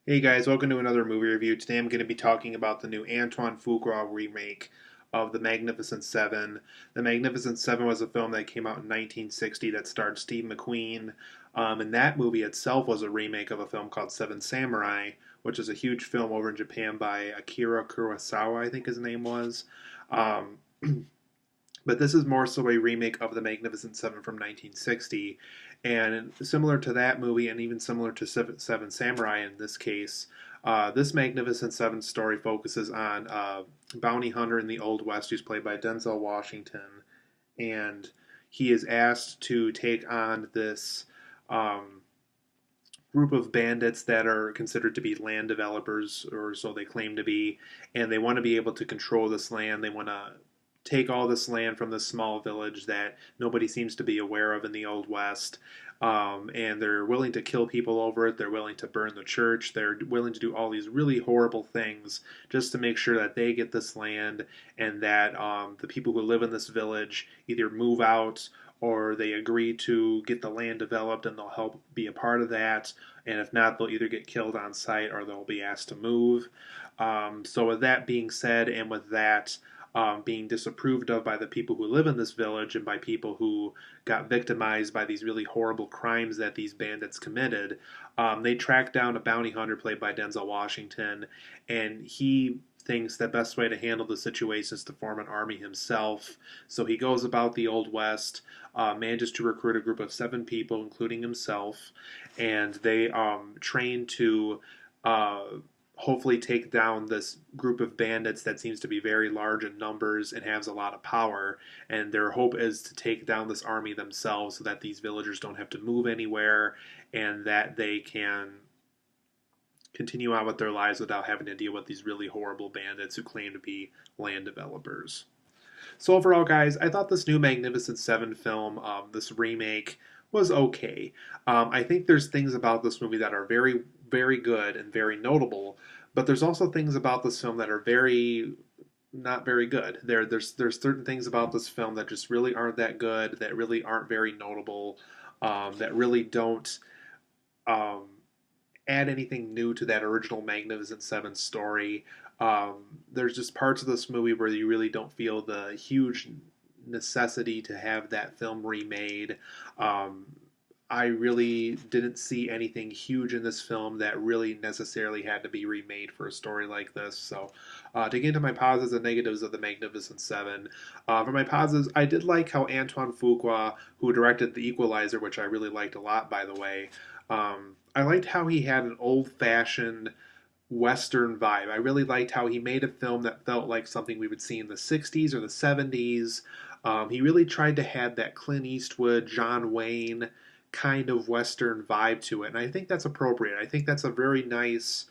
Hey guys, welcome to another movie review. Today I'm going to be talking about the new Antoine Fuqua remake of The Magnificent Seven. The Magnificent Seven was a film that came out in 1960 that starred Steve McQueen, and that movie itself was a remake of a film called Seven Samurai, which is a huge film over in Japan by Akira Kurosawa, I think his name was. Um, but this is more so a remake of The Magnificent Seven from 1960. And similar to that movie, and even similar to Seven Samurai in this case, this Magnificent Seven story focuses on a bounty hunter in the Old West who's played by Denzel Washington. And he is asked to take on this group of bandits that are considered to be land developers, or so they claim to be, and they want to be able to control this land. They want to take all this land from this small village that nobody seems to be aware of in the Old West. And they're willing to kill people over it. They're willing to burn the church. They're willing to do all these really horrible things just to make sure that they get this land and that the people who live in this village either move out or they agree to get the land developed and they'll help be a part of that. And if not, they'll either get killed on site or they'll be asked to move. So, with that being said, and with that being disapproved of by the people who live in this village and by people who got victimized by these really horrible crimes that these bandits committed, they track down a bounty hunter played by Denzel Washington, and he thinks the best way to handle the situation is to form an army himself. So he goes about the Old West, manages to recruit a group of 7 people, including himself, and they train to hopefully take down this group of bandits that seems to be very large in numbers and has a lot of power. And their hope is to take down this army themselves so that these villagers don't have to move anywhere and that they can continue on with their lives without having to deal with these really horrible bandits who claim to be land developers. So overall, guys, I thought this new Magnificent Seven film, this remake, was okay. I think there's things about this movie that are very, very good and very notable, but there's also things about this film that are very not very good. There's certain things about this film that just really aren't that good, that really aren't very notable, that really don't um, add anything new to that original Magnificent Seven story. There's just parts of this movie where you really don't feel the huge necessity to have that film remade. Um, I really didn't see anything huge in this film that really necessarily had to be remade for a story like this. So, to get into my positives and negatives of The Magnificent Seven, for my positives, I did like how Antoine Fuqua, who directed The Equalizer, which I really liked a lot, by the way, I liked how he had an old fashioned Western vibe. I really liked how he made a film that felt like something we would see in the 60s or the 70s. He really tried to have that Clint Eastwood, John Wayne kind of Western vibe to it. And I think that's appropriate. I think that's a very nice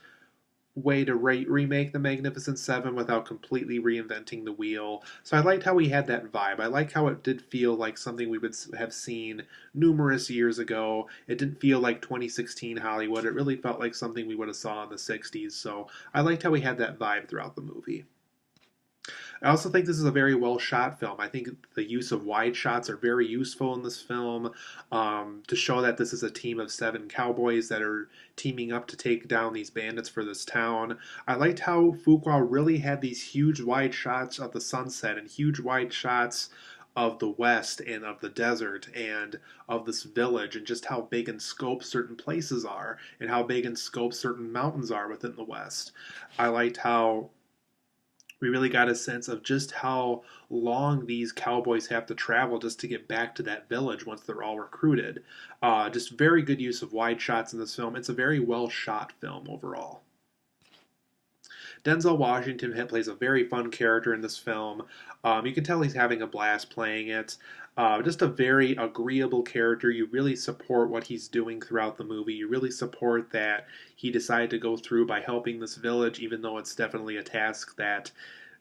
way to remake The Magnificent Seven without completely reinventing the wheel. So I liked how he had that vibe. I like how it did feel like something we would have seen numerous years ago. It didn't feel like 2016 Hollywood. It really felt like something we would have saw in the 60s. So I liked how he had that vibe throughout the movie. I also think this is a very well shot film. I think the use of wide shots are very useful in this film to show that this is a team of 7 cowboys that are teaming up to take down these bandits for this town. I liked how Fuqua really had these huge wide shots of the sunset and huge wide shots of the West and of the desert and of this village and just how big in scope certain places are and how big in scope certain mountains are within the West. I liked how we really got a sense of just how long these cowboys have to travel just to get back to that village once they're all recruited. Just very good use of wide shots in this film. It's a very well shot film overall. Denzel Washington plays a very fun character in this film. You can tell he's having a blast playing it. Just a very agreeable character. You really support what he's doing throughout the movie. You really support that he decided to go through by helping this village, even though it's definitely a task that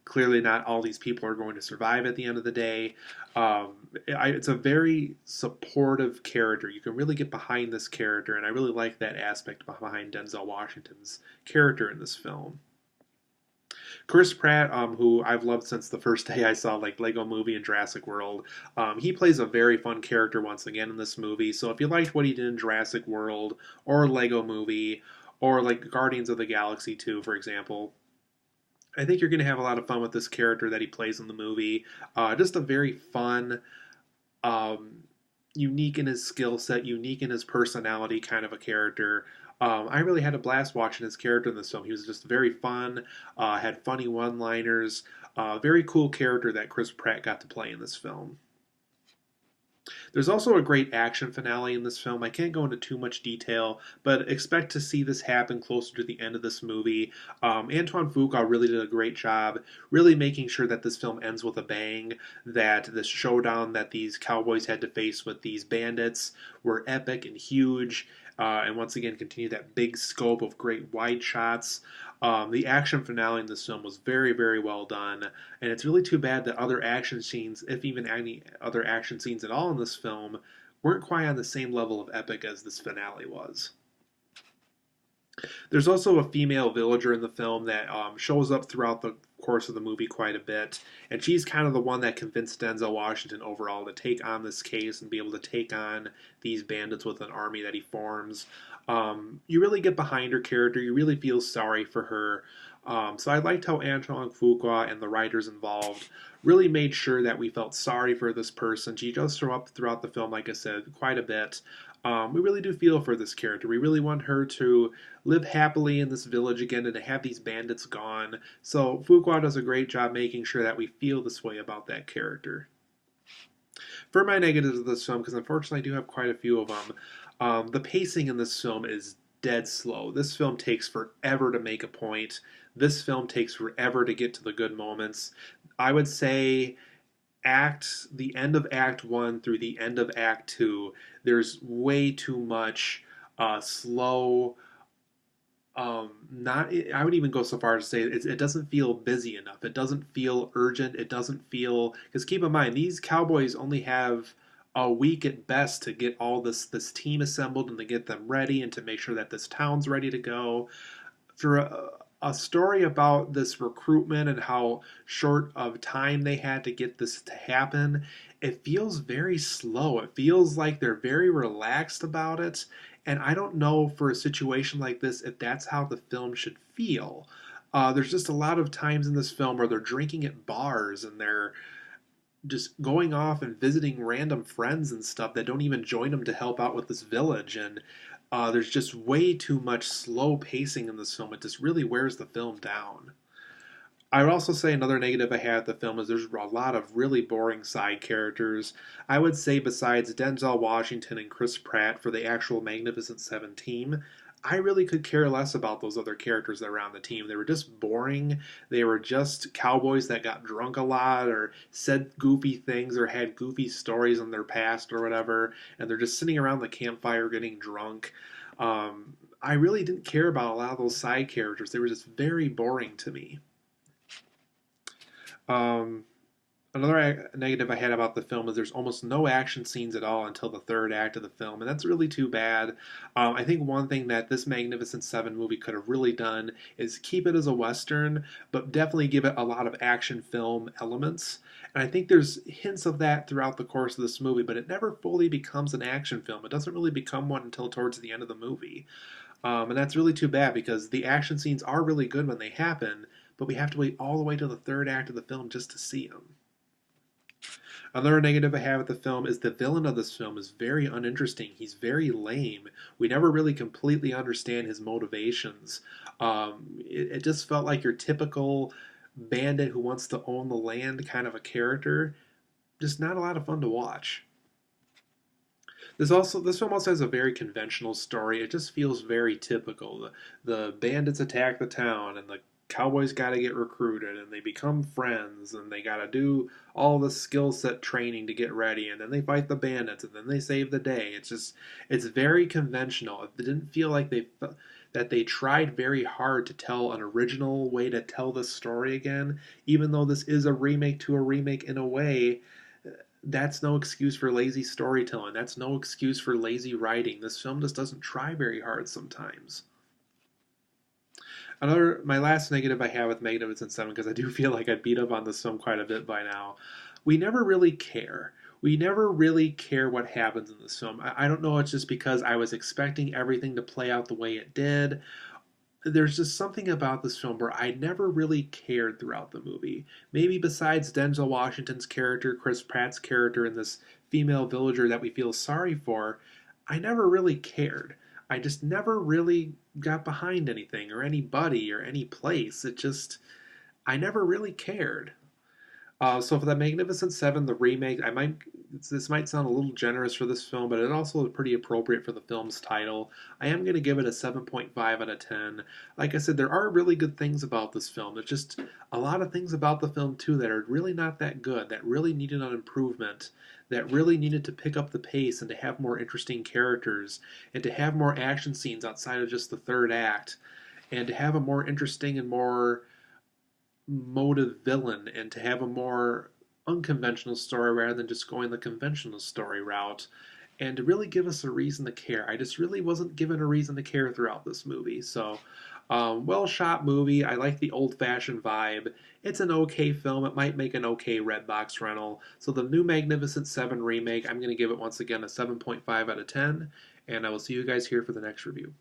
clearly not all these people are going to survive at the end of the day. It's a very supportive character. You can really get behind this character, and I really like that aspect behind Denzel Washington's character in this film. Chris Pratt, who I've loved since the first day I saw like Lego Movie and Jurassic World, he plays a very fun character once again in this movie. So if you liked what he did in Jurassic World or Lego Movie or like Guardians of the Galaxy 2, for example. I think you're going to have a lot of fun with this character that he plays in the movie. Just a very fun, um, unique in his skill set, unique in his personality kind of a character. I really had a blast watching his character in this film. He was just very fun, had funny one-liners, very cool character that Chris Pratt got to play in this film. There's also a great action finale in this film. I can't go into too much detail, but expect to see this happen closer to the end of this movie. Antoine Fuqua really did a great job, really making sure that this film ends with a bang, that this showdown that these cowboys had to face with these bandits were epic and huge, and once again continue that big scope of great wide shots. The action finale in this film was very, very well done, and it's really too bad that other action scenes, if even any other action scenes at all in this film, weren't quite on the same level of epic as this finale was. There's also a female villager in the film that shows up throughout the course of the movie quite a bit, and she's kind of the one that convinced Denzel Washington overall to take on this case and be able to take on these bandits with an army that he forms. You really get behind her character, you really feel sorry for her. So I liked how Antoine Fuqua and the writers involved really made sure that we felt sorry for this person. She does show up throughout the film, like I said, quite a bit. We really do feel for this character. We really want her to live happily in this village again and to have these bandits gone. So Fuqua does a great job making sure that we feel this way about that character. For my negatives of this film, because unfortunately I do have quite a few of them, the pacing in this film is dead slow. This film takes forever to make a point. This film takes forever to get to the good moments. I would say the end of Act 1 through the end of Act 2, there's way too much slow. Not. I would even go so far as to say it doesn't feel busy enough. It doesn't feel urgent. It doesn't feel, because keep in mind these cowboys only have a week at best to get all this team assembled and to get them ready and to make sure that this town's ready to go. For a story about this recruitment and how short of time they had to get this to happen, it feels very slow. It feels like they're very relaxed about it. And I don't know for a situation like this if that's how the film should feel. There's just a lot of times in this film where they're drinking at bars and they're just going off and visiting random friends and stuff that don't even join them to help out with this village. And there's just way too much slow pacing in this film. It just really wears the film down. I would also say another negative I had at the film is there's a lot of really boring side characters. I would say besides Denzel Washington and Chris Pratt for the actual Magnificent Seven team, I really could care less about those other characters that were on the team. They were just boring. They were just cowboys that got drunk a lot or said goofy things or had goofy stories in their past or whatever, and they're just sitting around the campfire getting drunk. I really didn't care about a lot of those side characters. They were just very boring to me. Another negative I had about the film is there's almost no action scenes at all until the third act of the film, and that's really too bad. I think one thing that this Magnificent Seven movie could have really done is keep it as a Western, but definitely give it a lot of action film elements. And I think there's hints of that throughout the course of this movie, but it never fully becomes an action film. It doesn't really become one until towards the end of the movie. And that's really too bad because the action scenes are really good when they happen, but we have to wait all the way to the third act of the film just to see them. Another negative I have with the film is the villain of this film is very uninteresting. He's very lame. We never really completely understand his motivations. It just felt like your typical bandit who wants to own the land kind of a character. Just not a lot of fun to watch. This film also has a very conventional story. It just feels very typical. The bandits attack the town, and the cowboys got to get recruited, and they become friends, and they got to do all the skill set training to get ready, and then they fight the bandits, and then they save the day. It's very conventional. It didn't feel like they tried very hard to tell an original way to tell this story again, even though this is a remake to a remake in a way. That's no excuse for lazy storytelling. That's no excuse for lazy writing. This film just doesn't try very hard sometimes. My last negative I have with Magnificent Seven, because I do feel like I beat up on this film quite a bit by now, we never really care. We never really care what happens in this film. I don't know, it's just because I was expecting everything to play out the way it did, there's just something about this film where I never really cared throughout the movie. Maybe besides Denzel Washington's character, Chris Pratt's character, and this female villager that we feel sorry for, I never really cared. I just never really got behind anything or anybody or any place. It just, I never really cared. So for the Magnificent Seven, the remake, this might sound a little generous for this film, but it also is pretty appropriate for the film's title. I am going to give it a 7.5 out of 10. Like I said, there are really good things about this film. There's just a lot of things about the film too that are really not that good, that really needed an improvement, that really needed to pick up the pace and to have more interesting characters and to have more action scenes outside of just the third act and to have a more interesting and more motive villain and to have a more unconventional story rather than just going the conventional story route and to really give us a reason to care. I just really wasn't given a reason to care throughout this movie. So, well shot movie. I like the old fashioned vibe. It's an okay film. It might make an okay Redbox rental. So, the new Magnificent Seven remake, I'm going to give it once again a 7.5 out of 10. And I will see you guys here for the next review.